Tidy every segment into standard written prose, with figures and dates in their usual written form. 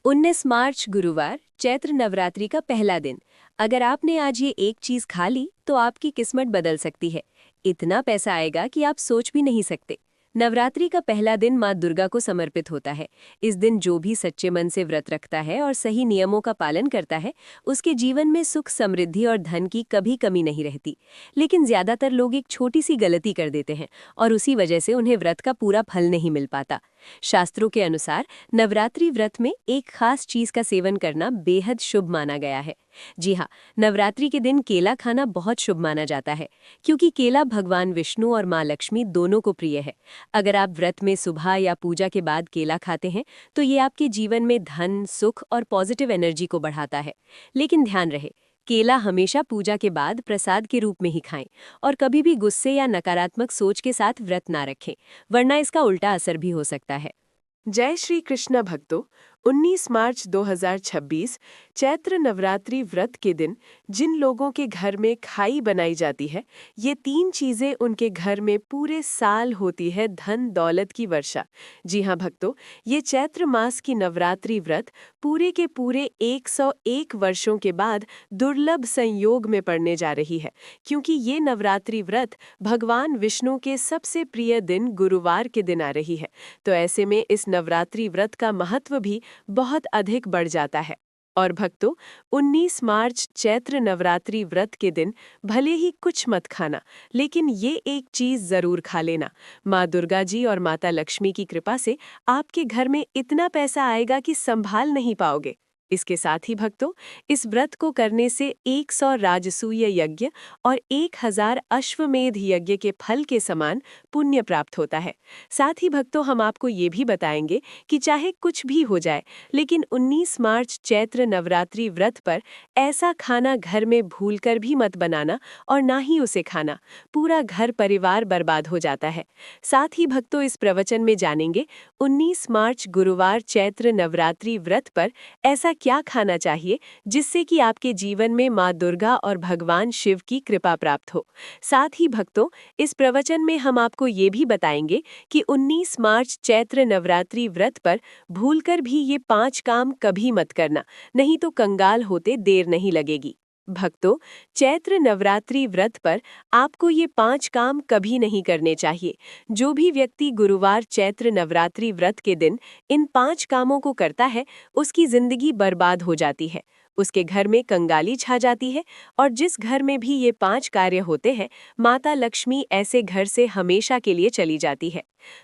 19 मार्च गुरुवार चैत्र नवरात्रि का पहला दिन। अगर आपने आज ये एक चीज खा ली तो आपकी किस्मत बदल सकती है। इतना पैसा आएगा कि आप सोच भी नहीं सकते। नवरात्रि का पहला दिन माँ दुर्गा को समर्पित होता है। इस दिन जो भी सच्चे मन से व्रत रखता है और सही नियमों का पालन करता है, उसके जीवन में सुख, समृद्धि और धन की कभी कमी नहीं रहती। लेकिन ज्यादातर लोग एक छोटी सी गलती कर देते हैं और उसी वजह से उन्हें व्रत का पूरा फल नहीं मिल पाता। शास्त्रों के अनुसार नवरात्रि व्रत में एक खास चीज का सेवन करना बेहद शुभ माना गया है। जी हाँ, नवरात्रि के दिन केला खाना बहुत शुभ माना जाता है, क्योंकि केला भगवान विष्णु और माँ लक्ष्मी दोनों को प्रिय है। अगर आप व्रत में सुबह या पूजा के बाद केला खाते हैं तो ये आपके जीवन में धन, सुख और पॉजिटिव एनर्जी को बढ़ाता है। लेकिन ध्यान रहे, केला हमेशा पूजा के बाद प्रसाद के रूप में ही खाएं और कभी भी गुस्से या नकारात्मक सोच के साथ व्रत ना रखें, वरना इसका उल्टा असर भी हो सकता है। जय श्री कृष्ण भक्तों। 19 मार्च 2026 चैत्र नवरात्रि व्रत के दिन जिन लोगों के घर में खाई बनाई जाती है, ये 3 चीजें उनके घर में पूरे साल होती है धन दौलत की वर्षा। जी हाँ भक्तों, ये चैत्र मास की नवरात्रि व्रत पूरे के पूरे 101 वर्षों के बाद दुर्लभ संयोग में पड़ने जा रही है, क्योंकि ये नवरात्रि व्रत भगवान विष्णु के सबसे प्रिय दिन गुरुवार के दिन आ रही है। तो ऐसे में इस नवरात्रि व्रत का महत्व भी बहुत अधिक बढ़ जाता है। और भक्तों, 19 मार्च चैत्र नवरात्रि व्रत के दिन भले ही कुछ मत खाना, लेकिन ये एक चीज जरूर खा लेना। माँ दुर्गा जी और माता लक्ष्मी की कृपा से आपके घर में इतना पैसा आएगा कि संभाल नहीं पाओगे। इसके साथ ही भक्तों, इस व्रत को करने से 100 राजसूय यज्ञ और 1000 अश्वमेध यज्ञ के फल के समान पुण्य प्राप्त होता है। साथ ही भक्तों, हम आपको ये भी बताएंगे कि चाहे कुछ भी हो जाए, लेकिन 19 मार्च चैत्र नवरात्रि व्रत पर ऐसा खाना घर में भूलकर भी मत बनाना और ना ही उसे खाना। पूरा घर परिवार बर्बाद हो जाता है। साथ ही भक्तों, इस प्रवचन में जानेंगे 19 मार्च गुरुवार चैत्र नवरात्रि व्रत पर ऐसा क्या खाना चाहिए जिससे कि आपके जीवन में माँ दुर्गा और भगवान शिव की कृपा प्राप्त हो। साथ ही भक्तों, इस प्रवचन में हम आपको ये भी बताएंगे कि 19 मार्च चैत्र नवरात्रि व्रत पर भूलकर भी ये 5 काम कभी मत करना, नहीं तो कंगाल होते देर नहीं लगेगी। भक्तों, चैत्र नवरात्रि व्रत पर आपको ये 5 काम कभी नहीं करने चाहिए। जो भी व्यक्ति गुरुवार चैत्र नवरात्रि व्रत के दिन इन 5 कामों को करता है, उसकी जिंदगी बर्बाद हो जाती है, उसके घर में कंगाली छा जाती है और जिस घर में भी ये 5 कार्य होते हैं, माता लक्ष्मी ऐसे घर से हमेशा के लिए चली जाती है।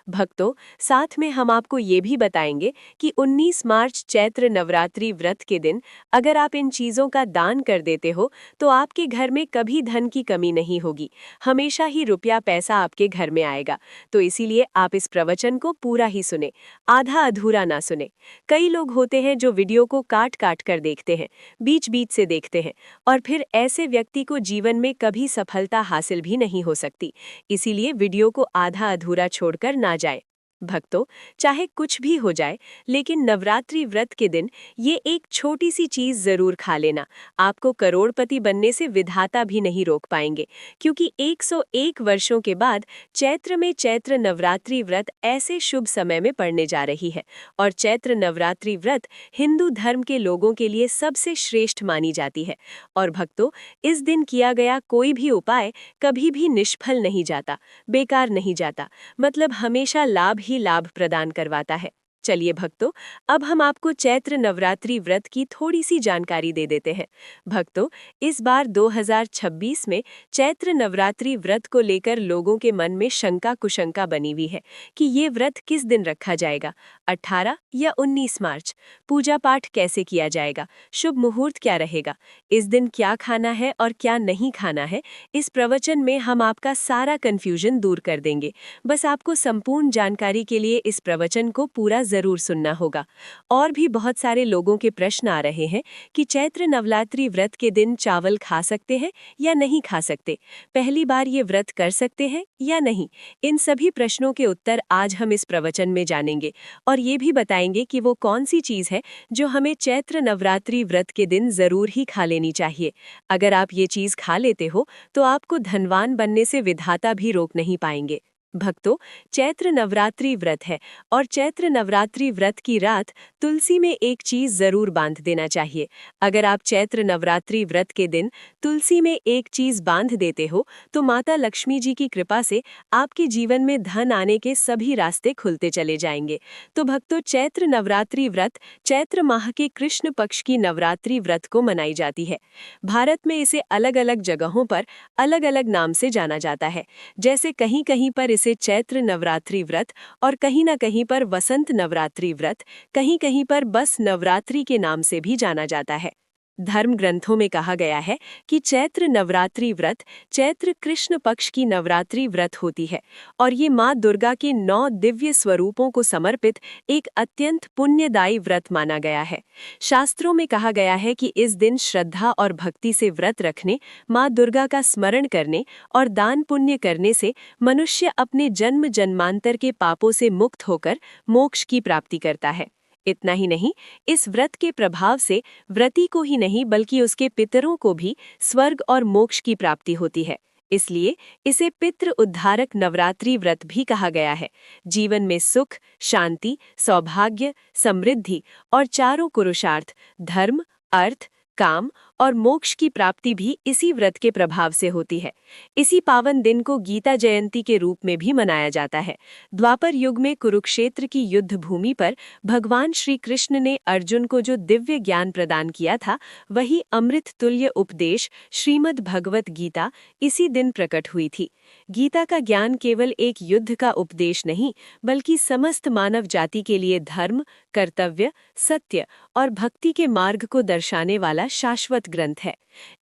भक्तों, साथ में हम आपको ये भी बताएंगे कि 19 मार्च चैत्र नवरात्रि व्रत के दिन अगर आप इन चीज़ों का दान कर देते हो तो आपके घर में कभी धन की कमी नहीं होगी, हमेशा ही रुपया पैसा आपके घर में आएगा। तो इसीलिए आप इस प्रवचन को पूरा ही सुने, आधा अधूरा ना सुने। कई लोग होते हैं जो वीडियो को काट काट कर देखते हैं, बीच बीच से देखते हैं, और फिर ऐसे व्यक्ति को जीवन में कभी सफलता हासिल भी नहीं हो सकती। इसीलिए वीडियो को आधा अधूरा छोड़कर ना जाए। भक्तों, चाहे कुछ भी हो जाए, लेकिन नवरात्रि व्रत के दिन ये एक छोटी सी चीज जरूर खा लेना। आपको करोड़पति बनने से विधाता भी नहीं रोक पाएंगे, क्योंकि 101 वर्षों के बाद चैत्र में चैत्र नवरात्रि व्रत ऐसे शुभ समय में पड़ने जा रही है। और चैत्र नवरात्रि व्रत हिंदू धर्म के लोगों के लिए सबसे श्रेष्ठ मानी जाती है। और भक्तों, इस दिन किया गया कोई भी उपाय कभी भी निष्फल नहीं जाता, बेकार नहीं जाता, मतलब हमेशा लाभ ही लाभ प्रदान करवाता है। चलिए भक्तों, अब हम आपको चैत्र नवरात्रि व्रत की थोड़ी सी जानकारी दे देते हैं। भक्तों, इस बार 2026 में चैत्र नवरात्रि व्रत को लेकर लोगों के मन में शंका कुशंका बनी हुई है कि ये व्रत किस दिन रखा जाएगा, 18 या 19 मार्च। पूजा पाठ कैसे किया जाएगा, शुभ मुहूर्त क्या रहेगा, इस दिन क्या खाना है और क्या नहीं खाना है। इस प्रवचन में हम आपका सारा कंफ्यूजन दूर कर देंगे। बस आपको संपूर्ण जानकारी के लिए इस प्रवचन को पूरा जरूर सुनना होगा। और भी बहुत सारे लोगों के प्रश्न आ रहे हैं कि चैत्र नवरात्रि व्रत के दिन चावल खा सकते हैं या नहीं खा सकते, पहली बार ये व्रत कर सकते हैं या नहीं। इन सभी प्रश्नों के उत्तर आज हम इस प्रवचन में जानेंगे और ये भी बताएंगे कि वो कौन सी चीज है जो हमें चैत्र नवरात्रि व्रत के दिन जरूर ही खा लेनी चाहिए। अगर आप ये चीज खा लेते हो तो आपको धनवान बनने से विधाता भी रोक नहीं पाएंगे। भक्तों, चैत्र नवरात्रि व्रत है और चैत्र नवरात्रि व्रत की रात तुलसी में एक चीज जरूर बांध देना चाहिए। अगर आप चैत्र नवरात्रि व्रत के दिन तुलसी में एक चीज बांध देते हो तो माता लक्ष्मी जी की कृपा से आपके जीवन में धन आने के सभी रास्ते खुलते चले जाएंगे। तो भक्तों, चैत्र नवरात्रि व्रत चैत्र माह के कृष्ण पक्ष की नवरात्रि व्रत को मनाई जाती है। भारत में इसे अलग अलग जगहों पर अलग अलग नाम से जाना जाता है। जैसे कहीं कहीं पर इसे चैत्र नवरात्रि व्रत और कहीं न कहीं पर वसंत नवरात्रि व्रत, कहीं कहीं पर बस नवरात्रि के नाम से भी जाना जाता है। धर्म ग्रंथों में कहा गया है कि चैत्र नवरात्रि व्रत चैत्र कृष्ण पक्ष की नवरात्रि व्रत होती है और ये माँ दुर्गा के 9 दिव्य स्वरूपों को समर्पित एक अत्यंत पुण्यदायी व्रत माना गया है। शास्त्रों में कहा गया है कि इस दिन श्रद्धा और भक्ति से व्रत रखने, माँ दुर्गा का स्मरण करने और दान पुण्य करने से मनुष्य अपने जन्म जन्मांतर के पापों से मुक्त होकर मोक्ष की प्राप्ति करता है। इतना ही नहीं, इस व्रत के प्रभाव से व्रती को ही नहीं बल्कि उसके पितरों को भी स्वर्ग और मोक्ष की प्राप्ति होती है। इसलिए इसे पितृ उद्धारक नवरात्रि व्रत भी कहा गया है। जीवन में सुख, शांति, सौभाग्य, समृद्धि और चारों पुरुषार्थ धर्म, अर्थ, काम और मोक्ष की प्राप्ति भी इसी व्रत के प्रभाव से होती है। इसी पावन दिन को गीता जयंती के रूप में भी मनाया जाता है। द्वापर युग में कुरुक्षेत्र की युद्ध भूमि पर भगवान श्री कृष्ण ने अर्जुन को जो दिव्य ज्ञान प्रदान किया था, वही अमृत तुल्य उपदेश श्रीमद् भगवत गीता इसी दिन प्रकट हुई थी। गीता का ज्ञान केवल एक युद्ध का उपदेश नहीं, बल्कि समस्त मानव जाति के लिए धर्म, कर्तव्य, सत्य और भक्ति के मार्ग को दर्शाने वाला शाश्वत ग्रंथ है।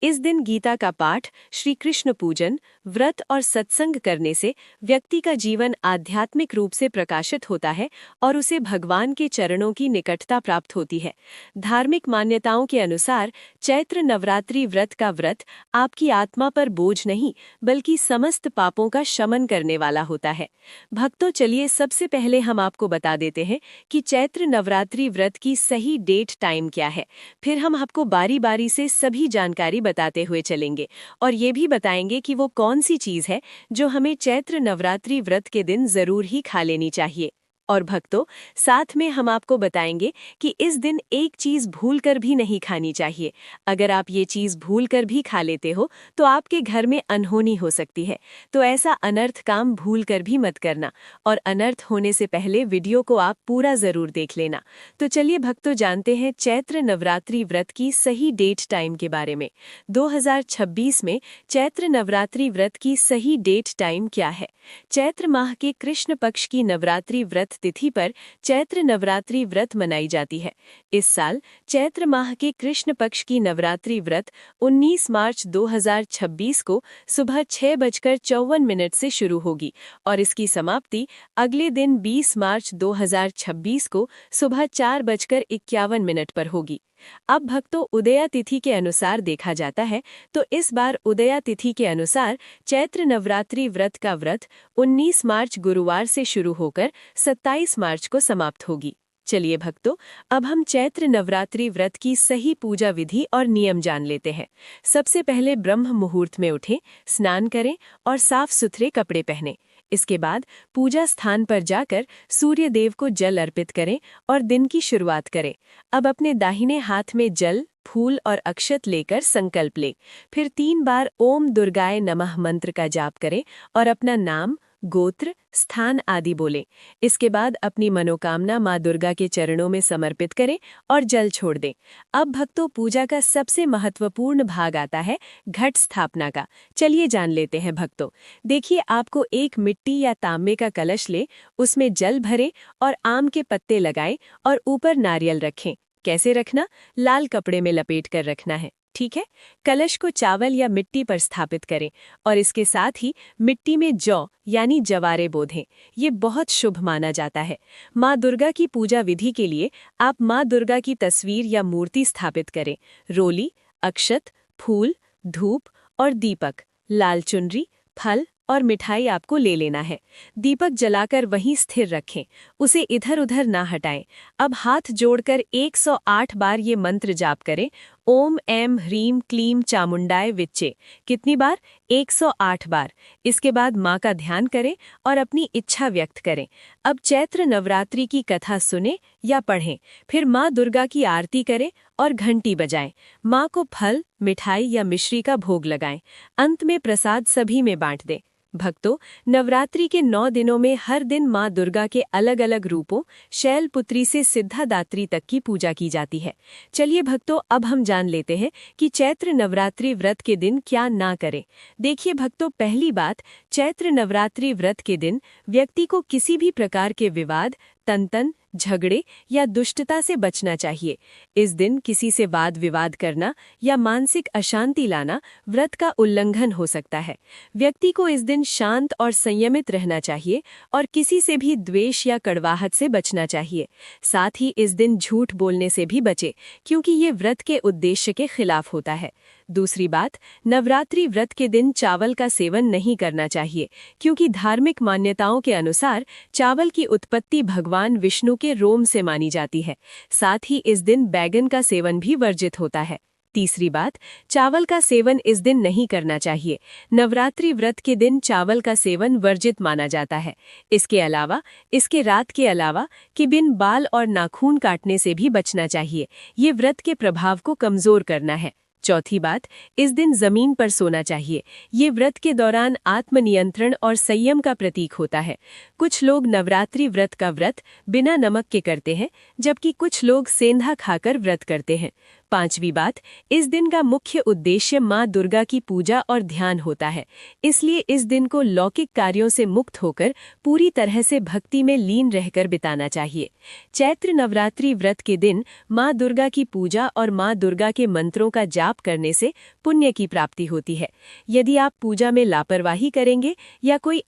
इस दिन गीता का पाठ, श्री कृष्ण पूजन, व्रत और सत्संग करने से व्यक्ति का जीवन आध्यात्मिक रूप से प्रकाशित होता है और उसे भगवान के चरणों की निकटता प्राप्त होती है। धार्मिक मान्यताओं के अनुसार चैत्र नवरात्रि व्रत का व्रत आपकी आत्मा पर बोझ नहीं, बल्कि समस्त पापों का शमन करने वाला होता है। भक्तों, चलिए सबसे पहले हम आपको बता देते हैं कि चैत्र नवरात्रि व्रत की सही डेट टाइम क्या है। फिर हम आपको बारी बारी से सभी जानकारी बताते हुए चलेंगे और ये भी बताएंगे कि वो कौन सी चीज़ है जो हमें चैत्र नवरात्रि व्रत के दिन जरूर ही खा लेनी चाहिए। और भक्तों, साथ में हम आपको बताएंगे कि इस दिन एक चीज़ भूलकर भी नहीं खानी चाहिए। अगर आप ये चीज़ भूलकर भी खा लेते हो तो आपके घर में अनहोनी हो सकती है। तो ऐसा अनर्थ काम भूलकर भी मत करना और अनर्थ होने से पहले वीडियो को आप पूरा ज़रूर देख लेना। तो चलिए भक्तों, जानते हैं चैत्र नवरात्रि व्रत की सही डेट टाइम के बारे में। 2026 में चैत्र नवरात्रि व्रत की सही डेट टाइम क्या है? चैत्र माह के कृष्ण पक्ष की नवरात्रि व्रत तिथि पर चैत्र नवरात्रि व्रत मनाई जाती है। इस साल चैत्र माह के कृष्ण पक्ष की नवरात्रि व्रत 19 मार्च 2026 को सुबह 6:54 से शुरू होगी और इसकी समाप्ति अगले दिन 20 मार्च 2026 को सुबह 4:51 पर होगी। अब भक्तों, उदया तिथि के अनुसार देखा जाता है तो इस बार उदया तिथि के अनुसार चैत्र नवरात्रि व्रत का व्रत 19 मार्च गुरुवार से शुरू होकर 27 मार्च को समाप्त होगी। चलिए भक्तों, अब हम चैत्र नवरात्रि व्रत की सही पूजा विधि और नियम जान लेते हैं। सबसे पहले ब्रह्म मुहूर्त में उठें, स्नान करें और साफ सुथरे कपड़े पहनें। इसके बाद पूजा स्थान पर जाकर सूर्य देव को जल अर्पित करें और दिन की शुरुआत करें। अब अपने दाहिने हाथ में जल, फूल और अक्षत लेकर संकल्प लें। फिर 3 बार ओम दुर्गाय नमः मंत्र का जाप करें और अपना नाम, गोत्र, स्थान आदि बोलें। इसके बाद अपनी मनोकामना माँ दुर्गा के चरणों में समर्पित करें और जल छोड़ दें। अब भक्तों, पूजा का सबसे महत्वपूर्ण भाग आता है घट स्थापना का। चलिए जान लेते हैं भक्तों। देखिए, आपको एक मिट्टी या तांबे का कलश ले, उसमें जल भरें और आम के पत्ते लगाएं और ऊपर नारियल रखें। कैसे रखना? लाल कपड़े में लपेट कर रखना है, ठीक है। कलश को चावल या मिट्टी पर स्थापित करें और इसके साथ ही मिट्टी में जौ यानी जवारे बोधें। ये बहुत शुभ माना जाता है। माँ दुर्गा की पूजा विधि के लिए आप माँ दुर्गा की तस्वीर या मूर्ति स्थापित करें। रोली, अक्षत, फूल, धूप और दीपक, लाल चुनरी, फल और मिठाई आपको ले लेना है। दीपक जलाकर वहीं स्थिर रखें, उसे इधर उधर ना हटाएं। अब हाथ जोड़कर 108 बार ये मंत्र जाप करें। ओम ऐं ह्रीं क्लीं चामुंडाय विच्चे। कितनी बार? 108 बार। इसके बाद माँ का ध्यान करें और अपनी इच्छा व्यक्त करें। अब चैत्र नवरात्रि की कथा सुने या पढ़ें, फिर माँ दुर्गा की आरती करें और घंटी बजाएं। माँ को फल, मिठाई या मिश्री का भोग लगाएं। अंत में प्रसाद सभी में बांट दें। भक्तों, नवरात्रि के 9 दिनों में हर दिन माँ दुर्गा के अलग अलग रूपों, शैलपुत्री से सिद्धिदात्री तक की पूजा की जाती है। चलिए भक्तों, अब हम जान लेते हैं कि चैत्र नवरात्रि व्रत के दिन क्या ना करें। देखिए भक्तों, पहली बात, चैत्र नवरात्रि व्रत के दिन व्यक्ति को किसी भी प्रकार के विवाद, तंतन, झगड़े या दुष्टता से बचना चाहिए। इस दिन किसी से वाद विवाद करना या मानसिक अशांति लाना व्रत का उल्लंघन हो सकता है। व्यक्ति को इस दिन शांत और संयमित रहना चाहिए और किसी से भी द्वेष या कड़वाहट से बचना चाहिए। साथ ही इस दिन झूठ बोलने से भी बचे, क्योंकि ये व्रत के उद्देश्य के खिलाफ होता है। दूसरी बात, नवरात्रि व्रत के दिन चावल का सेवन नहीं करना चाहिए, क्योंकि धार्मिक मान्यताओं के अनुसार चावल की उत्पत्ति भगवान विष्णु के रोम से मानी जाती है। साथ ही इस दिन बैगन का सेवन भी वर्जित होता है। तीसरी बात, चावल का सेवन इस दिन नहीं करना चाहिए। नवरात्रि व्रत के दिन चावल का सेवन वर्जित माना जाता है। इसके रात के अलावा कि बिन बाल और नाखून काटने से भी बचना चाहिए। ये व्रत के प्रभाव को कमजोर करना है। चौथी बात, इस दिन जमीन पर सोना चाहिए। ये व्रत के दौरान आत्मनियंत्रण और संयम का प्रतीक होता है। कुछ लोग नवरात्रि व्रत का व्रत बिना नमक के करते हैं, जबकि कुछ लोग सेंधा खाकर व्रत करते हैं। पांचवी बात, इस दिन का मुख्य उद्देश्य माँ दुर्गा की पूजा और ध्यान होता है। इसलिए इस दिन को लौकिक कार्यों से मुक्त होकर पूरी तरह से भक्ति में लीन रहकर बिताना चाहिए। चैत्र नवरात्रि व्रत के दिन माँ दुर्गा की पूजा और माँ दुर्गा के मंत्रों का जाप करने से पुण्य की प्राप्ति होती है। यदि आप पूजा में लापरवाही करेंगे या कोई